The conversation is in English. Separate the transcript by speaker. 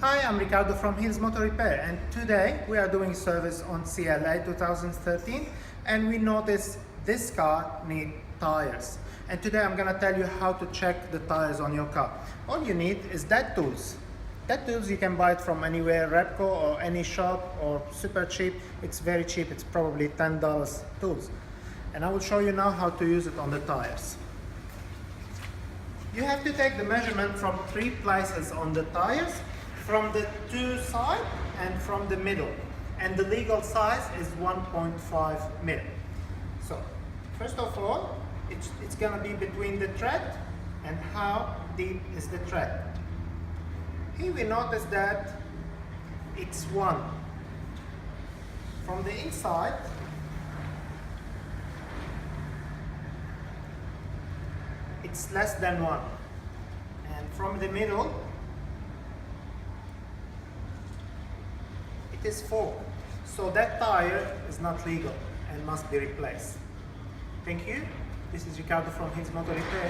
Speaker 1: Hi, I'm Ricardo from Hills Motor Repair, and today we are doing service on CLA 2013, and we noticed this car needs tires. And today I'm gonna tell you how to check the tires on your car. All you need is that tools. That tools you can buy it from anywhere, Repco or any shop, or super cheap. It's very cheap, it's probably $10 tools. And I will show you now how to use it on the tires. You have to take the measurement from 3 places on the tires, from the 2 sides and from the middle. And the legal size is 1.5 mil. So, first of all, it's gonna be between the tread and how deep is the tread. Here we notice that it's 1. From the inside, it's less than 1. And from the middle, it is 4. So that tire is not legal and must be replaced. Thank you. This is Ricardo from Hills Motor Repair.